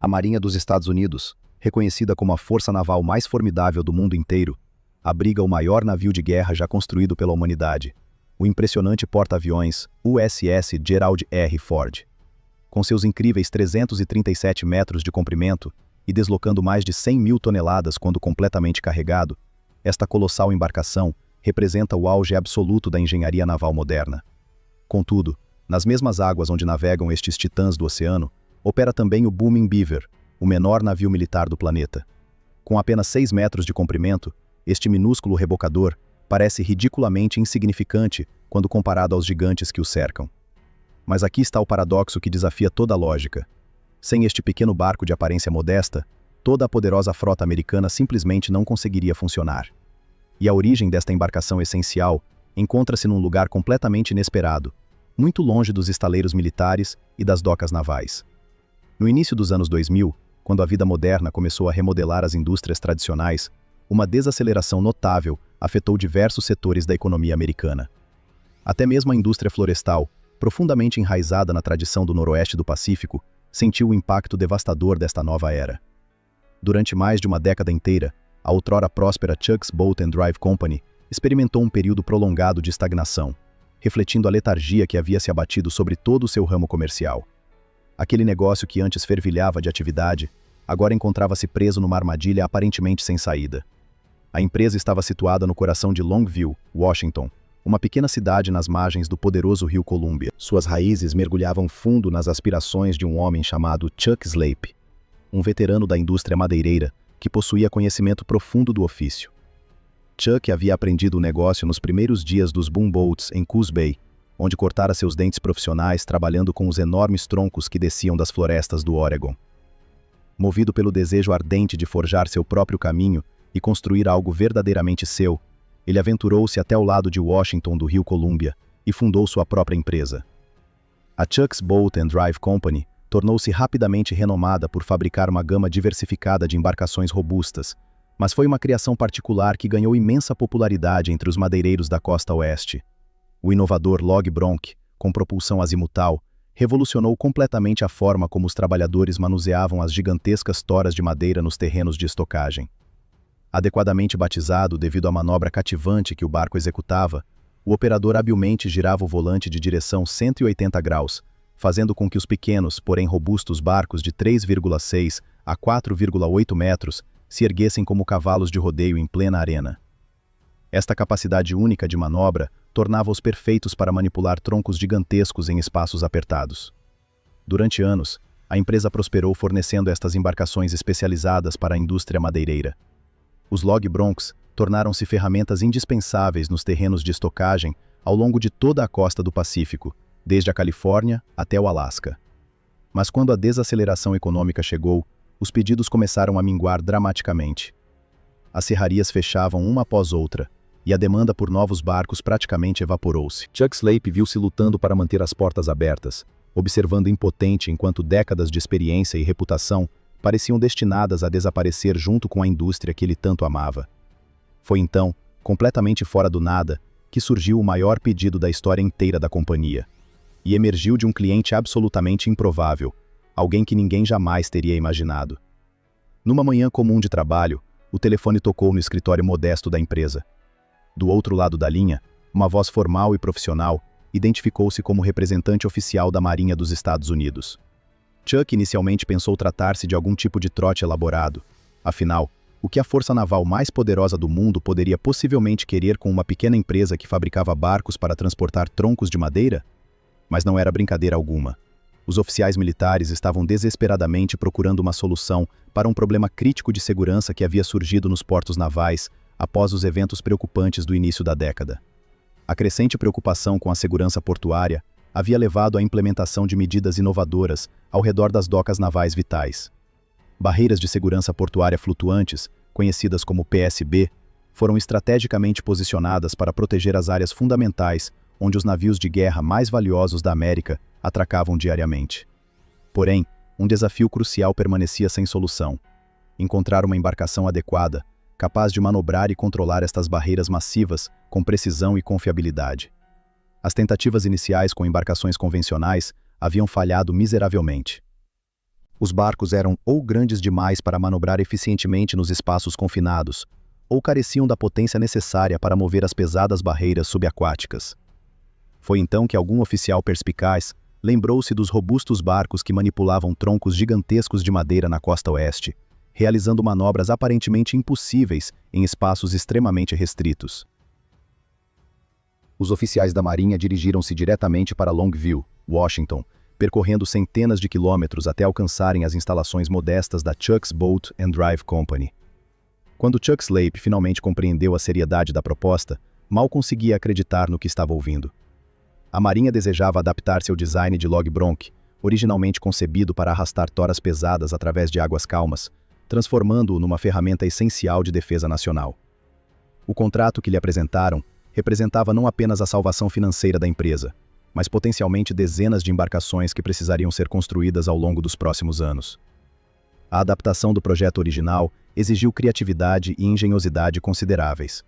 A Marinha dos Estados Unidos, reconhecida como a força naval mais formidável do mundo inteiro, abriga o maior navio de guerra já construído pela humanidade, o impressionante porta-aviões USS Gerald R. Ford. Com seus incríveis 337 metros de comprimento e deslocando mais de 100 mil toneladas quando completamente carregado, esta colossal embarcação representa o auge absoluto da engenharia naval moderna. Contudo, nas mesmas águas onde navegam estes titãs do oceano, opera também o Booming Beaver, o menor navio militar do planeta. Com apenas 6 metros de comprimento, este minúsculo rebocador parece ridiculamente insignificante quando comparado aos gigantes que o cercam. Mas aqui está o paradoxo que desafia toda a lógica. Sem este pequeno barco de aparência modesta, toda a poderosa frota americana simplesmente não conseguiria funcionar. E a origem desta embarcação essencial encontra-se num lugar completamente inesperado, muito longe dos estaleiros militares e das docas navais. No início dos anos 2000, quando a vida moderna começou a remodelar as indústrias tradicionais, uma desaceleração notável afetou diversos setores da economia americana. Até mesmo a indústria florestal, profundamente enraizada na tradição do noroeste do Pacífico, sentiu o impacto devastador desta nova era. Durante mais de uma década inteira, a outrora próspera Chuck's Boat and Drive Company experimentou um período prolongado de estagnação, refletindo a letargia que havia se abatido sobre todo o seu ramo comercial. Aquele negócio que antes fervilhava de atividade, agora encontrava-se preso numa armadilha aparentemente sem saída. A empresa estava situada no coração de Longview, Washington, uma pequena cidade nas margens do poderoso rio Columbia. Suas raízes mergulhavam fundo nas aspirações de um homem chamado Chuck Slape, um veterano da indústria madeireira que possuía conhecimento profundo do ofício. Chuck havia aprendido o negócio nos primeiros dias dos boomboats em Coos Bay, onde cortara seus dentes profissionais trabalhando com os enormes troncos que desciam das florestas do Oregon. Movido pelo desejo ardente de forjar seu próprio caminho e construir algo verdadeiramente seu, ele aventurou-se até o lado de Washington do rio Columbia e fundou sua própria empresa. A Chuck's Boat and Drive Company tornou-se rapidamente renomada por fabricar uma gama diversificada de embarcações robustas, mas foi uma criação particular que ganhou imensa popularidade entre os madeireiros da costa oeste. O inovador Log Bronc, com propulsão azimutal, revolucionou completamente a forma como os trabalhadores manuseavam as gigantescas toras de madeira nos terrenos de estocagem. Adequadamente batizado devido à manobra cativante que o barco executava, o operador habilmente girava o volante de direção 180 graus, fazendo com que os pequenos, porém robustos barcos de 3,6 a 4,8 metros se erguessem como cavalos de rodeio em plena arena. Esta capacidade única de manobra tornava-os perfeitos para manipular troncos gigantescos em espaços apertados. Durante anos, a empresa prosperou fornecendo estas embarcações especializadas para a indústria madeireira. Os Log Broncs tornaram-se ferramentas indispensáveis nos terrenos de estocagem ao longo de toda a costa do Pacífico, desde a Califórnia até o Alasca. Mas quando a desaceleração econômica chegou, os pedidos começaram a minguar dramaticamente. As serrarias fechavam uma após outra, e a demanda por novos barcos praticamente evaporou-se. Chuck Slape viu-se lutando para manter as portas abertas, observando impotente enquanto décadas de experiência e reputação pareciam destinadas a desaparecer junto com a indústria que ele tanto amava. Foi então, completamente fora do nada, que surgiu o maior pedido da história inteira da companhia. E emergiu de um cliente absolutamente improvável, alguém que ninguém jamais teria imaginado. Numa manhã comum de trabalho, o telefone tocou no escritório modesto da empresa. Do outro lado da linha, uma voz formal e profissional identificou-se como representante oficial da Marinha dos Estados Unidos. Chuck inicialmente pensou tratar-se de algum tipo de trote elaborado. Afinal, o que a força naval mais poderosa do mundo poderia possivelmente querer com uma pequena empresa que fabricava barcos para transportar troncos de madeira? Mas não era brincadeira alguma. Os oficiais militares estavam desesperadamente procurando uma solução para um problema crítico de segurança que havia surgido nos portos navais após os eventos preocupantes do início da década. A crescente preocupação com a segurança portuária havia levado à implementação de medidas inovadoras ao redor das docas navais vitais. Barreiras de segurança portuária flutuantes, conhecidas como PSB, foram estrategicamente posicionadas para proteger as áreas fundamentais onde os navios de guerra mais valiosos da América atracavam diariamente. Porém, um desafio crucial permanecia sem solução: encontrar uma embarcação adequada, capaz de manobrar e controlar estas barreiras massivas com precisão e confiabilidade. As tentativas iniciais com embarcações convencionais haviam falhado miseravelmente. Os barcos eram ou grandes demais para manobrar eficientemente nos espaços confinados, ou careciam da potência necessária para mover as pesadas barreiras subaquáticas. Foi então que algum oficial perspicaz lembrou-se dos robustos barcos que manipulavam troncos gigantescos de madeira na costa oeste, realizando manobras aparentemente impossíveis em espaços extremamente restritos. Os oficiais da Marinha dirigiram-se diretamente para Longview, Washington, percorrendo centenas de quilômetros até alcançarem as instalações modestas da Chuck's Boat and Drive Company. Quando Chuck Slape finalmente compreendeu a seriedade da proposta, mal conseguia acreditar no que estava ouvindo. A Marinha desejava adaptar-se ao design de log bronc, originalmente concebido para arrastar toras pesadas através de águas calmas, transformando-o numa ferramenta essencial de defesa nacional. O contrato que lhe apresentaram representava não apenas a salvação financeira da empresa, mas potencialmente dezenas de embarcações que precisariam ser construídas ao longo dos próximos anos. A adaptação do projeto original exigiu criatividade e engenhosidade consideráveis.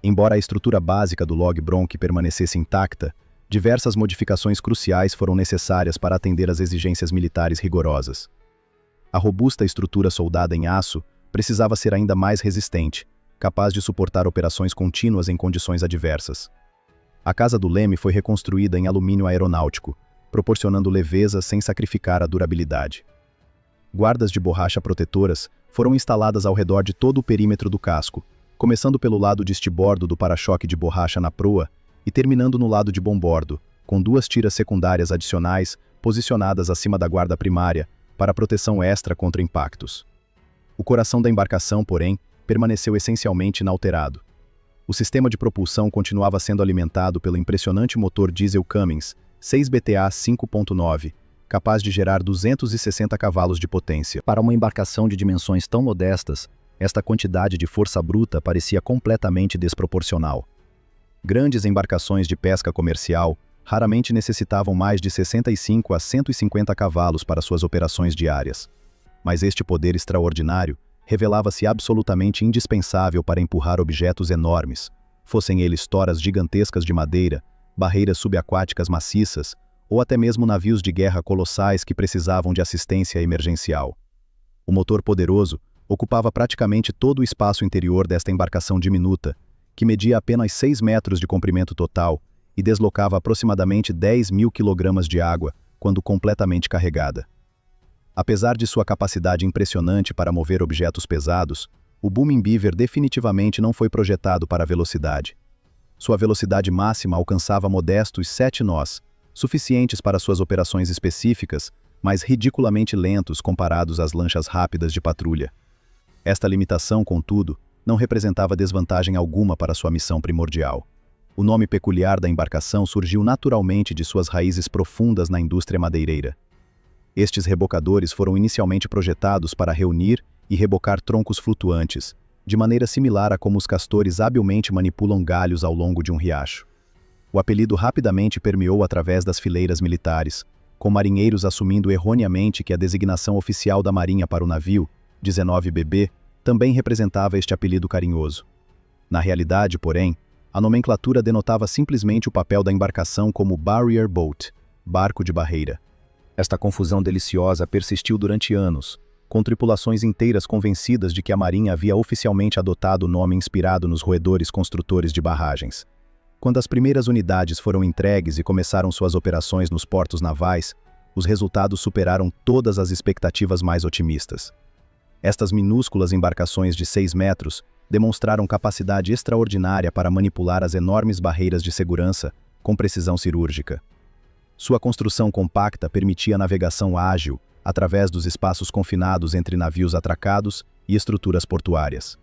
Embora a estrutura básica do log bronc permanecesse intacta, diversas modificações cruciais foram necessárias para atender às exigências militares rigorosas. A robusta estrutura soldada em aço precisava ser ainda mais resistente, capaz de suportar operações contínuas em condições adversas. A casa do leme foi reconstruída em alumínio aeronáutico, proporcionando leveza sem sacrificar a durabilidade. Guardas de borracha protetoras foram instaladas ao redor de todo o perímetro do casco, começando pelo lado de estibordo do para-choque de borracha na proa e terminando no lado de bombordo, com 2 tiras secundárias adicionais posicionadas acima da guarda primária para proteção extra contra impactos. O coração da embarcação, porém, permaneceu essencialmente inalterado. O sistema de propulsão continuava sendo alimentado pelo impressionante motor diesel Cummins 6 BTA 5.9, capaz de gerar 260 cavalos de potência. Para uma embarcação de dimensões tão modestas, esta quantidade de força bruta parecia completamente desproporcional. Grandes embarcações de pesca comercial raramente necessitavam mais de 65 a 150 cavalos para suas operações diárias. Mas este poder extraordinário revelava-se absolutamente indispensável para empurrar objetos enormes, fossem eles toras gigantescas de madeira, barreiras subaquáticas maciças ou até mesmo navios de guerra colossais que precisavam de assistência emergencial. O motor poderoso ocupava praticamente todo o espaço interior desta embarcação diminuta, que media apenas 6 metros de comprimento total e deslocava aproximadamente 10.000 kg de água quando completamente carregada. Apesar de sua capacidade impressionante para mover objetos pesados, o Booming Beaver definitivamente não foi projetado para a velocidade. Sua velocidade máxima alcançava modestos 7 nós, suficientes para suas operações específicas, mas ridiculamente lentos comparados às lanchas rápidas de patrulha. Esta limitação, contudo, não representava desvantagem alguma para sua missão primordial. O nome peculiar da embarcação surgiu naturalmente de suas raízes profundas na indústria madeireira. Estes rebocadores foram inicialmente projetados para reunir e rebocar troncos flutuantes, de maneira similar a como os castores habilmente manipulam galhos ao longo de um riacho. O apelido rapidamente permeou através das fileiras militares, com marinheiros assumindo erroneamente que a designação oficial da Marinha para o navio, 19BB, também representava este apelido carinhoso. Na realidade, porém, a nomenclatura denotava simplesmente o papel da embarcação como Barrier Boat, barco de barreira. Esta confusão deliciosa persistiu durante anos, com tripulações inteiras convencidas de que a Marinha havia oficialmente adotado o nome inspirado nos roedores construtores de barragens. Quando as primeiras unidades foram entregues e começaram suas operações nos portos navais, os resultados superaram todas as expectativas mais otimistas. Estas minúsculas embarcações de 6 metros demonstraram capacidade extraordinária para manipular as enormes barreiras de segurança com precisão cirúrgica. Sua construção compacta permitia navegação ágil através dos espaços confinados entre navios atracados e estruturas portuárias.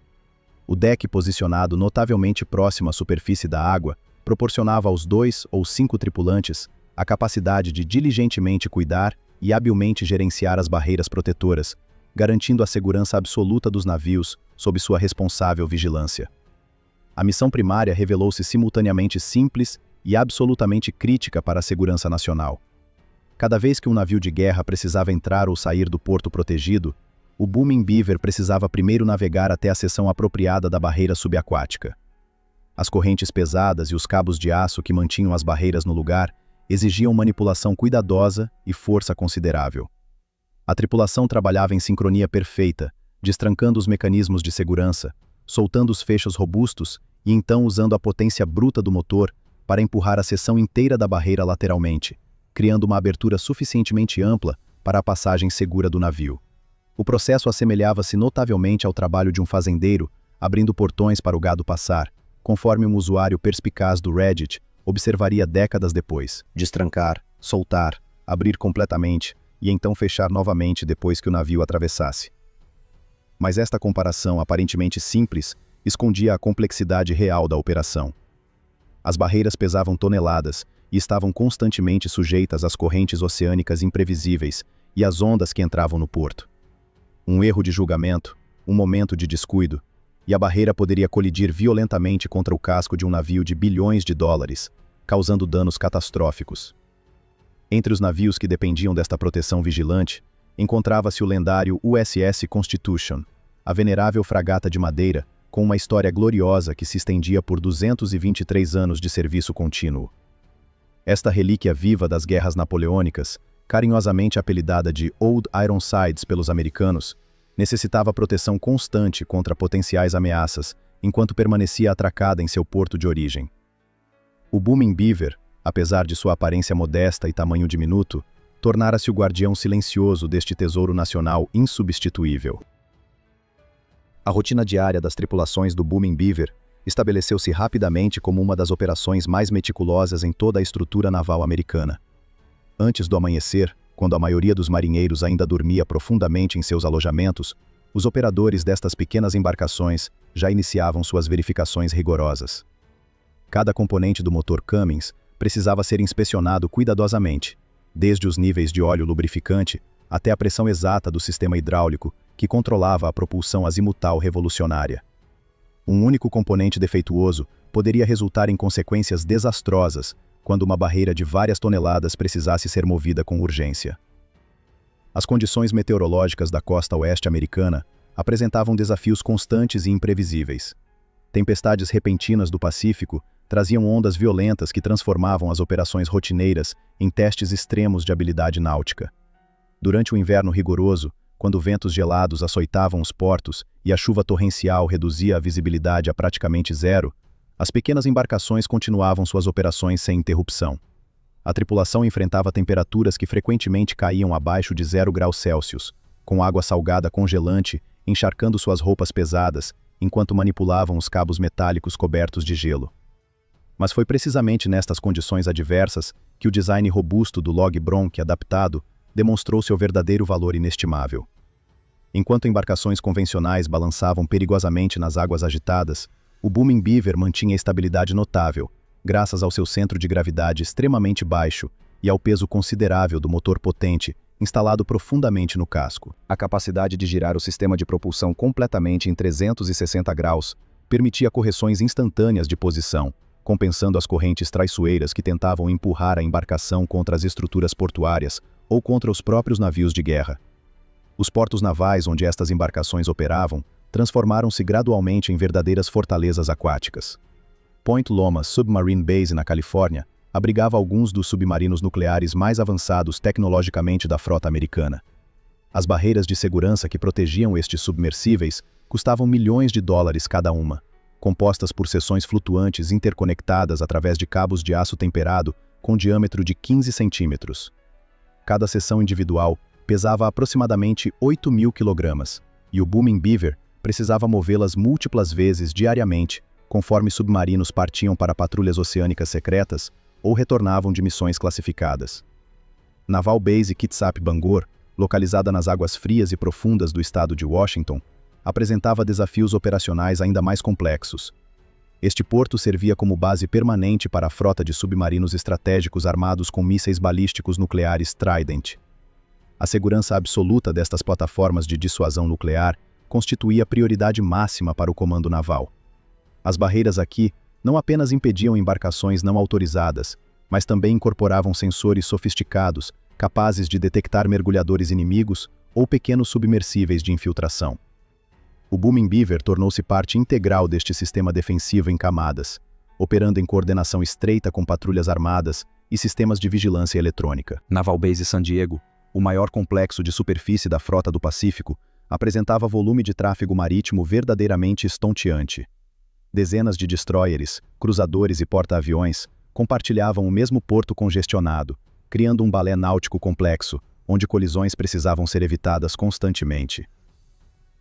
O deck, posicionado notavelmente próximo à superfície da água, proporcionava aos 2 ou 5 tripulantes a capacidade de diligentemente cuidar e habilmente gerenciar as barreiras protetoras, garantindo a segurança absoluta dos navios sob sua responsável vigilância. A missão primária revelou-se simultaneamente simples e absolutamente crítica para a segurança nacional. Cada vez que um navio de guerra precisava entrar ou sair do porto protegido, o Booming Beaver precisava primeiro navegar até a seção apropriada da barreira subaquática. As correntes pesadas e os cabos de aço que mantinham as barreiras no lugar exigiam manipulação cuidadosa e força considerável. A tripulação trabalhava em sincronia perfeita, destrancando os mecanismos de segurança, soltando os fechos robustos e então usando a potência bruta do motor para empurrar a seção inteira da barreira lateralmente, criando uma abertura suficientemente ampla para a passagem segura do navio. O processo assemelhava-se notavelmente ao trabalho de um fazendeiro abrindo portões para o gado passar, conforme um usuário perspicaz do Reddit observaria décadas depois. Destrancar, soltar, abrir completamente e então fechar novamente depois que o navio atravessasse. Mas esta comparação aparentemente simples escondia a complexidade real da operação. As barreiras pesavam toneladas e estavam constantemente sujeitas às correntes oceânicas imprevisíveis e às ondas que entravam no porto. Um erro de julgamento, um momento de descuido, e a barreira poderia colidir violentamente contra o casco de um navio de bilhões de dólares, causando danos catastróficos. Entre os navios que dependiam desta proteção vigilante, encontrava-se o lendário USS Constitution, a venerável fragata de madeira com uma história gloriosa que se estendia por 223 anos de serviço contínuo. Esta relíquia viva das guerras napoleônicas, carinhosamente apelidada de Old Ironsides pelos americanos, necessitava proteção constante contra potenciais ameaças enquanto permanecia atracada em seu porto de origem. O Booming Beaver, apesar de sua aparência modesta e tamanho diminuto, tornara-se o guardião silencioso deste tesouro nacional insubstituível. A rotina diária das tripulações do Booming Beaver estabeleceu-se rapidamente como uma das operações mais meticulosas em toda a estrutura naval americana. Antes do amanhecer, quando a maioria dos marinheiros ainda dormia profundamente em seus alojamentos, os operadores destas pequenas embarcações já iniciavam suas verificações rigorosas. Cada componente do motor Cummins precisava ser inspecionado cuidadosamente, desde os níveis de óleo lubrificante até a pressão exata do sistema hidráulico que controlava a propulsão azimutal revolucionária. Um único componente defeituoso poderia resultar em consequências desastrosas quando uma barreira de várias toneladas precisasse ser movida com urgência. As condições meteorológicas da costa oeste americana apresentavam desafios constantes e imprevisíveis. Tempestades repentinas do Pacífico traziam ondas violentas que transformavam as operações rotineiras em testes extremos de habilidade náutica. Durante o inverno rigoroso, quando ventos gelados açoitavam os portos e a chuva torrencial reduzia a visibilidade a praticamente zero, as pequenas embarcações continuavam suas operações sem interrupção. A tripulação enfrentava temperaturas que frequentemente caíam abaixo de 0 graus Celsius, com água salgada congelante encharcando suas roupas pesadas enquanto manipulavam os cabos metálicos cobertos de gelo. Mas foi precisamente nestas condições adversas que o design robusto do log Bronc adaptado demonstrou seu verdadeiro valor inestimável. Enquanto embarcações convencionais balançavam perigosamente nas águas agitadas, o Booming Beaver mantinha estabilidade notável, graças ao seu centro de gravidade extremamente baixo e ao peso considerável do motor potente instalado profundamente no casco. A capacidade de girar o sistema de propulsão completamente em 360 graus permitia correções instantâneas de posição, compensando as correntes traiçoeiras que tentavam empurrar a embarcação contra as estruturas portuárias ou contra os próprios navios de guerra. Os portos navais onde estas embarcações operavam transformaram-se gradualmente em verdadeiras fortalezas aquáticas. Point Loma Submarine Base, na Califórnia, abrigava alguns dos submarinos nucleares mais avançados tecnologicamente da frota americana. As barreiras de segurança que protegiam estes submersíveis custavam milhões de dólares cada uma, compostas por seções flutuantes interconectadas através de cabos de aço temperado com diâmetro de 15 centímetros. Cada seção individual pesava aproximadamente 8.000 kg, e o Booming Beaver precisava movê-las múltiplas vezes diariamente, conforme submarinos partiam para patrulhas oceânicas secretas ou retornavam de missões classificadas. Naval Base Kitsap Bangor, localizada nas águas frias e profundas do estado de Washington, apresentava desafios operacionais ainda mais complexos. Este porto servia como base permanente para a frota de submarinos estratégicos armados com mísseis balísticos nucleares Trident. A segurança absoluta destas plataformas de dissuasão nuclear constituía prioridade máxima para o comando naval. As barreiras aqui não apenas impediam embarcações não autorizadas, mas também incorporavam sensores sofisticados, capazes de detectar mergulhadores inimigos ou pequenos submersíveis de infiltração. O Booming Beaver tornou-se parte integral deste sistema defensivo em camadas, operando em coordenação estreita com patrulhas armadas e sistemas de vigilância eletrônica. Naval Base San Diego, o maior complexo de superfície da frota do Pacífico, apresentava volume de tráfego marítimo verdadeiramente estonteante. Dezenas de destroyers, cruzadores e porta-aviões compartilhavam o mesmo porto congestionado, criando um balé náutico complexo, onde colisões precisavam ser evitadas constantemente.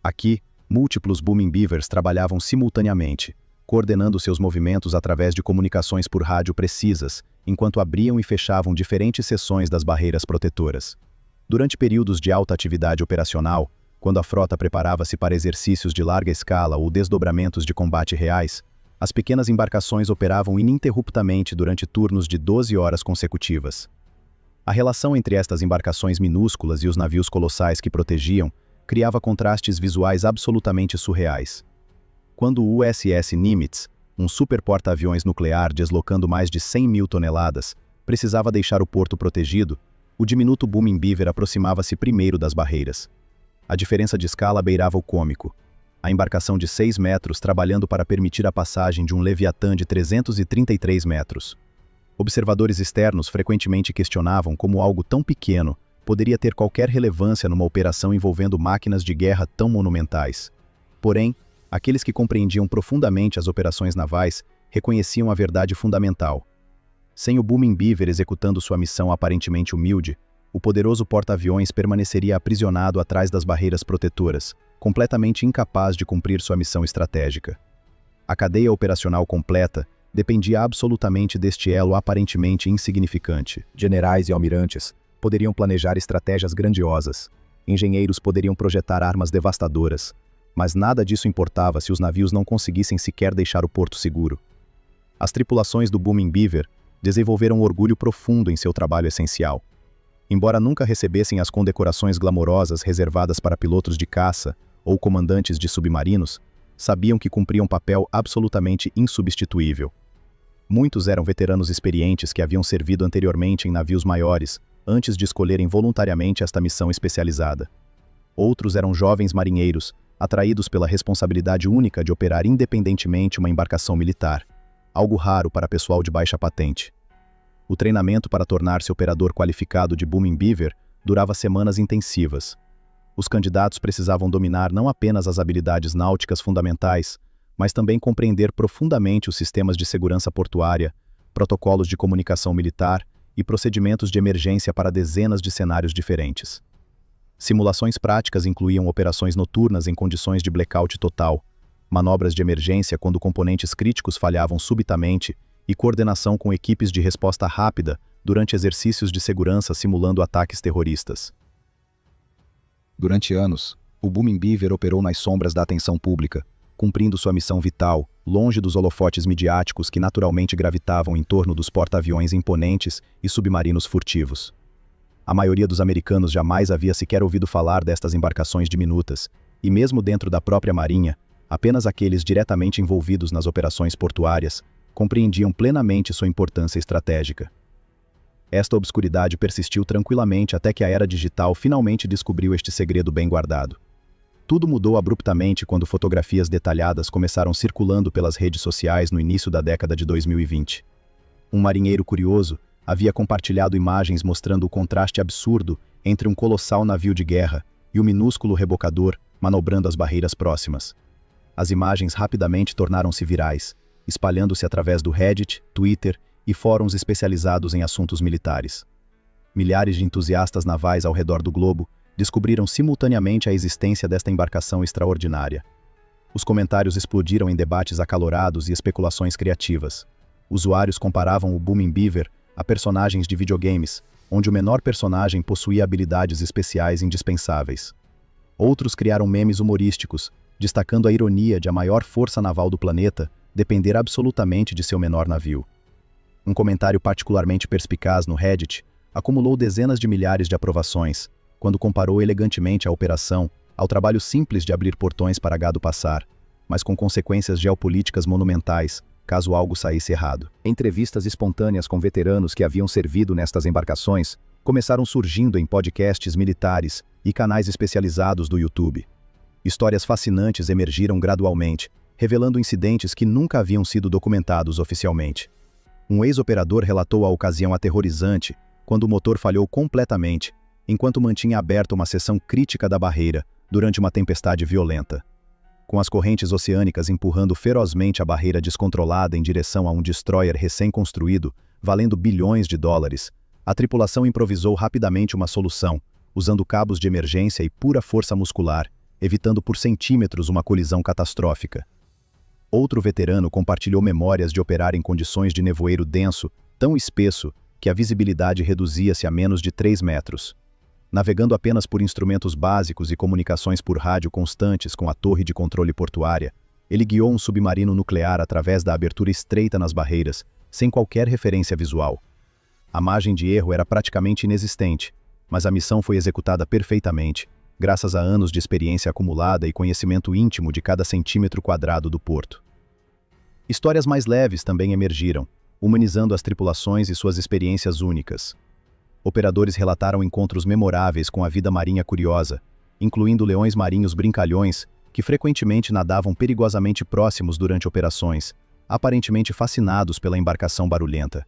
Aqui, múltiplos Booming Beavers trabalhavam simultaneamente, coordenando seus movimentos através de comunicações por rádio precisas, enquanto abriam e fechavam diferentes seções das barreiras protetoras. Durante períodos de alta atividade operacional, quando a frota preparava-se para exercícios de larga escala ou desdobramentos de combate reais, as pequenas embarcações operavam ininterruptamente durante turnos de 12 horas consecutivas. A relação entre estas embarcações minúsculas e os navios colossais que protegiam criava contrastes visuais absolutamente surreais. Quando o USS Nimitz, um super porta-aviões nuclear deslocando mais de 100 mil toneladas, precisava deixar o porto protegido, o diminuto Booming Beaver aproximava-se primeiro das barreiras. A diferença de escala beirava o cômico. A embarcação de 6 metros trabalhando para permitir a passagem de um Leviatã de 333 metros. Observadores externos frequentemente questionavam como algo tão pequeno poderia ter qualquer relevância numa operação envolvendo máquinas de guerra tão monumentais. Porém, aqueles que compreendiam profundamente as operações navais reconheciam a verdade fundamental. Sem o Booming Beaver executando sua missão aparentemente humilde, o poderoso porta-aviões permaneceria aprisionado atrás das barreiras protetoras, completamente incapaz de cumprir sua missão estratégica. A cadeia operacional completa dependia absolutamente deste elo aparentemente insignificante. Generais e almirantes poderiam planejar estratégias grandiosas, engenheiros poderiam projetar armas devastadoras, mas nada disso importava se os navios não conseguissem sequer deixar o porto seguro. As tripulações do Booming Beaver desenvolveram um orgulho profundo em seu trabalho essencial. Embora nunca recebessem as condecorações glamourosas reservadas para pilotos de caça ou comandantes de submarinos, sabiam que cumpriam um papel absolutamente insubstituível. Muitos eram veteranos experientes que haviam servido anteriormente em navios maiores, antes de escolherem voluntariamente esta missão especializada. Outros eram jovens marinheiros, atraídos pela responsabilidade única de operar independentemente uma embarcação militar, algo raro para pessoal de baixa patente. O treinamento para tornar-se operador qualificado de Booming Beaver durava semanas intensivas. Os candidatos precisavam dominar não apenas as habilidades náuticas fundamentais, mas também compreender profundamente os sistemas de segurança portuária, protocolos de comunicação militar e procedimentos de emergência para dezenas de cenários diferentes. Simulações práticas incluíam operações noturnas em condições de blackout total, manobras de emergência quando componentes críticos falhavam subitamente e coordenação com equipes de resposta rápida durante exercícios de segurança simulando ataques terroristas. Durante anos, o Booming Beaver operou nas sombras da atenção pública, cumprindo sua missão vital, longe dos holofotes midiáticos que naturalmente gravitavam em torno dos porta-aviões imponentes e submarinos furtivos. A maioria dos americanos jamais havia sequer ouvido falar destas embarcações diminutas, e mesmo dentro da própria marinha, apenas aqueles diretamente envolvidos nas operações portuárias compreendiam plenamente sua importância estratégica. Esta obscuridade persistiu tranquilamente até que a era digital finalmente descobriu este segredo bem guardado. Tudo mudou abruptamente quando fotografias detalhadas começaram circulando pelas redes sociais no início da década de 2020. Um marinheiro curioso havia compartilhado imagens mostrando o contraste absurdo entre um colossal navio de guerra e o minúsculo rebocador manobrando as barreiras próximas. As imagens rapidamente tornaram-se virais, espalhando-se através do Reddit, Twitter e fóruns especializados em assuntos militares. Milhares de entusiastas navais ao redor do globo descobriram simultaneamente a existência desta embarcação extraordinária. Os comentários explodiram em debates acalorados e especulações criativas. Usuários comparavam o Booming Beaver a personagens de videogames, onde o menor personagem possuía habilidades especiais indispensáveis. Outros criaram memes humorísticos, destacando a ironia de a maior força naval do planeta depender absolutamente de seu menor navio. Um comentário particularmente perspicaz no Reddit acumulou dezenas de milhares de aprovações, quando comparou elegantemente a operação ao trabalho simples de abrir portões para gado passar, mas com consequências geopolíticas monumentais, caso algo saísse errado. Entrevistas espontâneas com veteranos que haviam servido nestas embarcações começaram surgindo em podcasts militares e canais especializados do YouTube. Histórias fascinantes emergiram gradualmente, revelando incidentes que nunca haviam sido documentados oficialmente. Um ex-operador relatou a ocasião aterrorizante quando o motor falhou completamente, enquanto mantinha aberta uma seção crítica da barreira durante uma tempestade violenta. Com as correntes oceânicas empurrando ferozmente a barreira descontrolada em direção a um destroyer recém-construído, valendo bilhões de dólares, a tripulação improvisou rapidamente uma solução, usando cabos de emergência e pura força muscular, evitando por centímetros uma colisão catastrófica. Outro veterano compartilhou memórias de operar em condições de nevoeiro denso, tão espesso que a visibilidade reduzia-se a menos de 3 metros. Navegando apenas por instrumentos básicos e comunicações por rádio constantes com a torre de controle portuária, ele guiou um submarino nuclear através da abertura estreita nas barreiras, sem qualquer referência visual. A margem de erro era praticamente inexistente, mas a missão foi executada perfeitamente, graças a anos de experiência acumulada e conhecimento íntimo de cada centímetro quadrado do porto. Histórias mais leves também emergiram, humanizando as tripulações e suas experiências únicas. Operadores relataram encontros memoráveis com a vida marinha curiosa, incluindo leões marinhos brincalhões, que frequentemente nadavam perigosamente próximos durante operações, aparentemente fascinados pela embarcação barulhenta.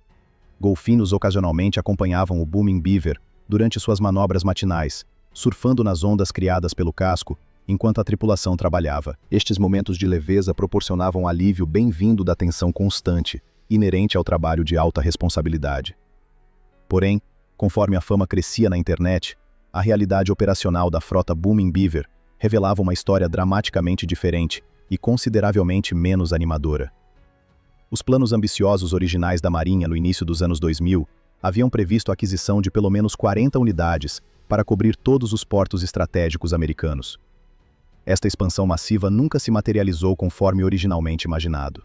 Golfinhos ocasionalmente acompanhavam o Booming Beaver durante suas manobras matinais, surfando nas ondas criadas pelo casco, enquanto a tripulação trabalhava. Estes momentos de leveza proporcionavam alívio bem-vindo da tensão constante, inerente ao trabalho de alta responsabilidade. Porém, conforme a fama crescia na internet, a realidade operacional da frota Booming Beaver revelava uma história dramaticamente diferente e consideravelmente menos animadora. Os planos ambiciosos originais da Marinha no início dos anos 2000 haviam previsto a aquisição de pelo menos 40 unidades para cobrir todos os portos estratégicos americanos. Esta expansão massiva nunca se materializou conforme originalmente imaginado.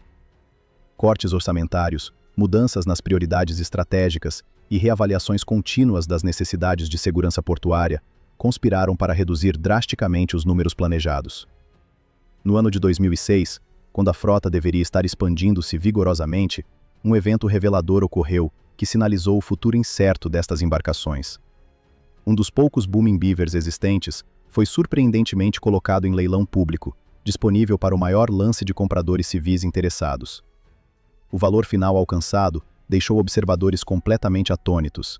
Cortes orçamentários, mudanças nas prioridades estratégicas e reavaliações contínuas das necessidades de segurança portuária conspiraram para reduzir drasticamente os números planejados. No ano de 2006, quando a frota deveria estar expandindo-se vigorosamente, um evento revelador ocorreu que sinalizou o futuro incerto destas embarcações. Um dos poucos Booming Beavers existentes foi surpreendentemente colocado em leilão público, disponível para o maior lance de compradores civis interessados. O valor final alcançado deixou observadores completamente atônitos: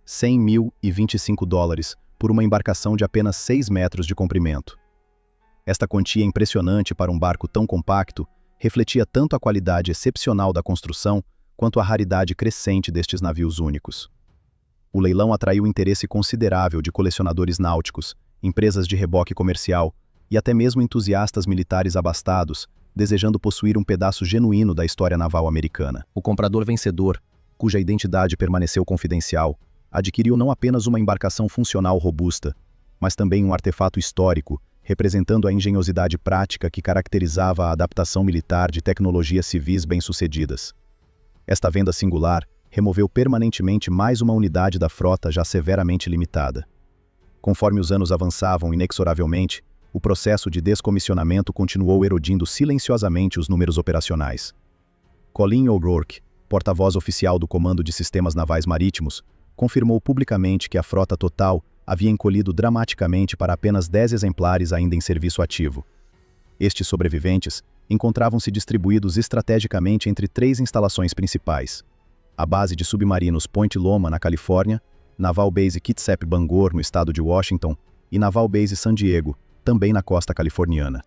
$100.025 por uma embarcação de apenas 6 metros de comprimento. Esta quantia impressionante para um barco tão compacto refletia tanto a qualidade excepcional da construção quanto a raridade crescente destes navios únicos. O leilão atraiu interesse considerável de colecionadores náuticos, empresas de reboque comercial e até mesmo entusiastas militares abastados, desejando possuir um pedaço genuíno da história naval americana. O comprador vencedor, cuja identidade permaneceu confidencial, adquiriu não apenas uma embarcação funcional robusta, mas também um artefato histórico, representando a engenhosidade prática que caracterizava a adaptação militar de tecnologias civis bem-sucedidas. Esta venda singular removeu permanentemente mais uma unidade da frota já severamente limitada. Conforme os anos avançavam inexoravelmente, o processo de descomissionamento continuou erodindo silenciosamente os números operacionais. Colin O'Rourke, porta-voz oficial do Comando de Sistemas Navais Marítimos, confirmou publicamente que a frota total havia encolhido dramaticamente para apenas 10 exemplares ainda em serviço ativo. Estes sobreviventes encontravam-se distribuídos estrategicamente entre 3 instalações principais: a base de submarinos Point Loma, na Califórnia, Naval Base Kitsap Bangor, no estado de Washington, e Naval Base San Diego, também na costa californiana.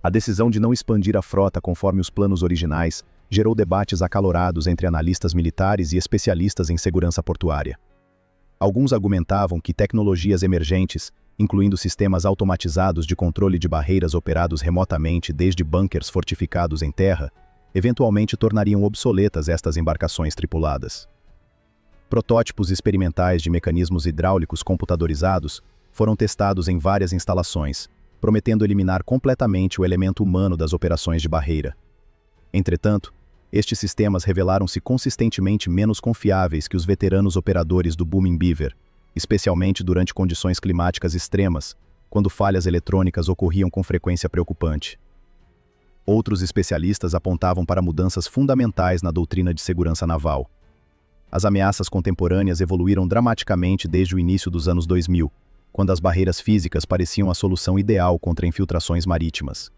A decisão de não expandir a frota conforme os planos originais gerou debates acalorados entre analistas militares e especialistas em segurança portuária. Alguns argumentavam que tecnologias emergentes, incluindo sistemas automatizados de controle de barreiras operados remotamente desde bunkers fortificados em terra, eventualmente tornariam obsoletas estas embarcações tripuladas. Protótipos experimentais de mecanismos hidráulicos computadorizados foram testados em várias instalações, prometendo eliminar completamente o elemento humano das operações de barreira. Entretanto, estes sistemas revelaram-se consistentemente menos confiáveis que os veteranos operadores do Booming Beaver, especialmente durante condições climáticas extremas, quando falhas eletrônicas ocorriam com frequência preocupante. Outros especialistas apontavam para mudanças fundamentais na doutrina de segurança naval. As ameaças contemporâneas evoluíram dramaticamente desde o início dos anos 2000, quando as barreiras físicas pareciam a solução ideal contra infiltrações marítimas.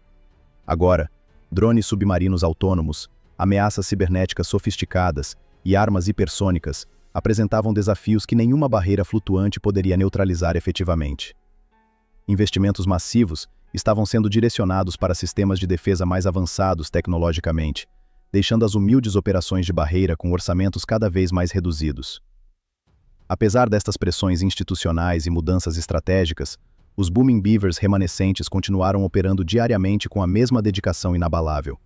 Agora, drones submarinos autônomos, ameaças cibernéticas sofisticadas e armas hipersônicas apresentavam desafios que nenhuma barreira flutuante poderia neutralizar efetivamente. Investimentos massivos estavam sendo direcionados para sistemas de defesa mais avançados tecnologicamente, deixando as humildes operações de barreira com orçamentos cada vez mais reduzidos. Apesar destas pressões institucionais e mudanças estratégicas, os Booming Beavers remanescentes continuaram operando diariamente com a mesma dedicação inabalável.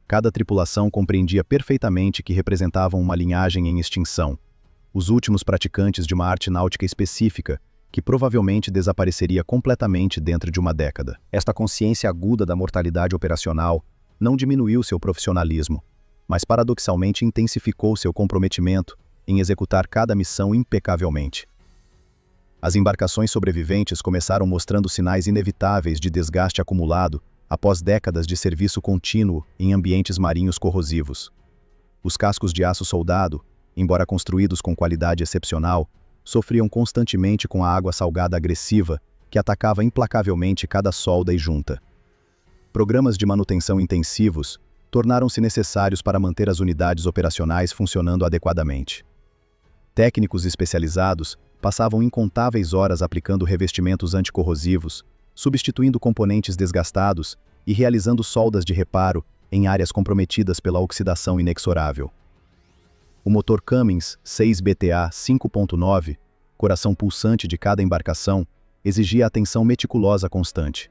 Cada tripulação compreendia perfeitamente que representavam uma linhagem em extinção, os últimos praticantes de uma arte náutica específica que provavelmente desapareceria completamente dentro de uma década. Esta consciência aguda da mortalidade operacional não diminuiu seu profissionalismo, mas paradoxalmente intensificou seu comprometimento em executar cada missão impecavelmente. As embarcações sobreviventes começaram mostrando sinais inevitáveis de desgaste acumulado após décadas de serviço contínuo em ambientes marinhos corrosivos. Os cascos de aço soldado, embora construídos com qualidade excepcional, sofriam constantemente com a água salgada agressiva que atacava implacavelmente cada solda e junta. Programas de manutenção intensivos tornaram-se necessários para manter as unidades operacionais funcionando adequadamente. Técnicos especializados passavam incontáveis horas aplicando revestimentos anticorrosivos, substituindo componentes desgastados e realizando soldas de reparo em áreas comprometidas pela oxidação inexorável. O motor Cummins 6BTA 5.9, coração pulsante de cada embarcação, exigia atenção meticulosa constante.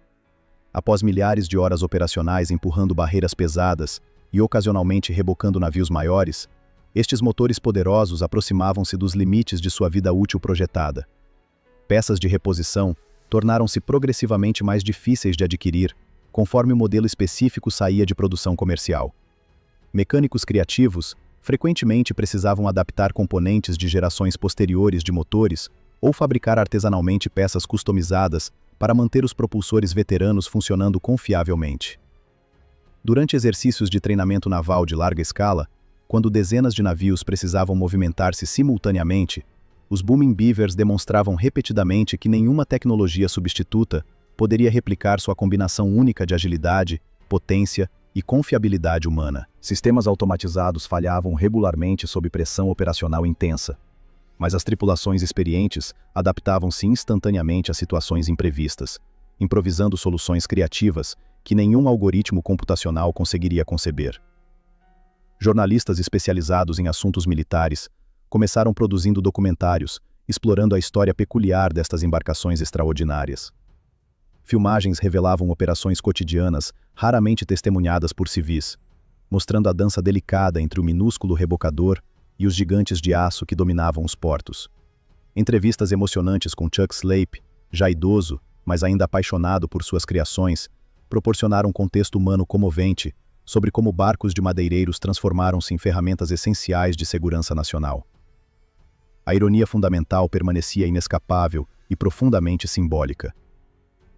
Após milhares de horas operacionais empurrando barreiras pesadas e ocasionalmente rebocando navios maiores, estes motores poderosos aproximavam-se dos limites de sua vida útil projetada. Peças de reposição tornaram-se progressivamente mais difíceis de adquirir, conforme o modelo específico saía de produção comercial. Mecânicos criativos frequentemente precisavam adaptar componentes de gerações posteriores de motores ou fabricar artesanalmente peças customizadas para manter os propulsores veteranos funcionando confiavelmente. Durante exercícios de treinamento naval de larga escala, quando dezenas de navios precisavam movimentar-se simultaneamente, os Booming Beavers demonstravam repetidamente que nenhuma tecnologia substituta poderia replicar sua combinação única de agilidade, potência e confiabilidade humana. Sistemas automatizados falhavam regularmente sob pressão operacional intensa, mas as tripulações experientes adaptavam-se instantaneamente a situações imprevistas, improvisando soluções criativas que nenhum algoritmo computacional conseguiria conceber. Jornalistas especializados em assuntos militares começaram produzindo documentários, explorando a história peculiar destas embarcações extraordinárias. Filmagens revelavam operações cotidianas raramente testemunhadas por civis, mostrando a dança delicada entre o minúsculo rebocador e os gigantes de aço que dominavam os portos. Entrevistas emocionantes com Chuck Slape, já idoso, mas ainda apaixonado por suas criações, proporcionaram um contexto humano comovente sobre como barcos de madeireiros transformaram-se em ferramentas essenciais de segurança nacional. A ironia fundamental permanecia inescapável e profundamente simbólica.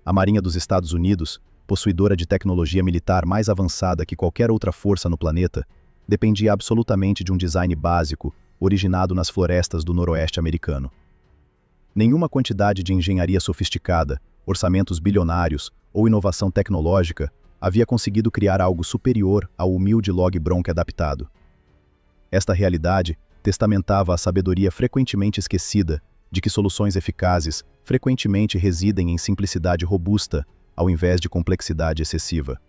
A Marinha dos Estados Unidos, possuidora de tecnologia militar mais avançada que qualquer outra força no planeta, dependia absolutamente de um design básico, originado nas florestas do noroeste americano. Nenhuma quantidade de engenharia sofisticada, orçamentos bilionários ou inovação tecnológica havia conseguido criar algo superior ao humilde log Bronc adaptado. Esta realidade testamentava a sabedoria frequentemente esquecida de que soluções eficazes frequentemente residem em simplicidade robusta, ao invés de complexidade excessiva.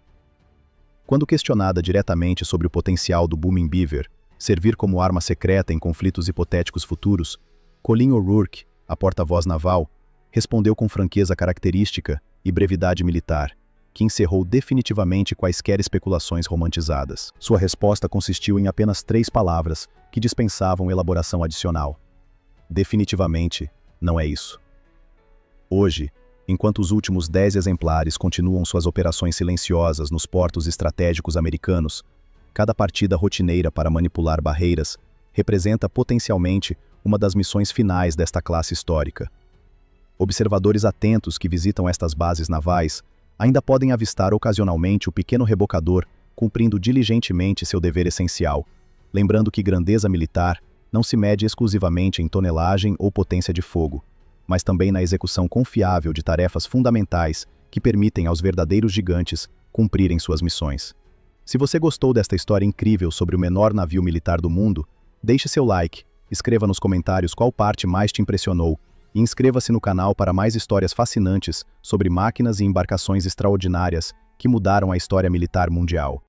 Quando questionada diretamente sobre o potencial do Booming Beaver servir como arma secreta em conflitos hipotéticos futuros, Colin O'Rourke, a porta-voz naval, respondeu com franqueza característica e brevidade militar, que encerrou definitivamente quaisquer especulações romantizadas. Sua resposta consistiu em apenas 3 palavras que dispensavam elaboração adicional. Definitivamente, não é isso. Hoje, enquanto os últimos 10 exemplares continuam suas operações silenciosas nos portos estratégicos americanos, cada partida rotineira para manipular barreiras representa potencialmente uma das missões finais desta classe histórica. Observadores atentos que visitam estas bases navais ainda podem avistar ocasionalmente o pequeno rebocador cumprindo diligentemente seu dever essencial, lembrando que grandeza militar não se mede exclusivamente em tonelagem ou potência de fogo, mas também na execução confiável de tarefas fundamentais que permitem aos verdadeiros gigantes cumprirem suas missões. Se você gostou desta história incrível sobre o menor navio militar do mundo, deixe seu like, escreva nos comentários qual parte mais te impressionou e inscreva-se no canal para mais histórias fascinantes sobre máquinas e embarcações extraordinárias que mudaram a história militar mundial.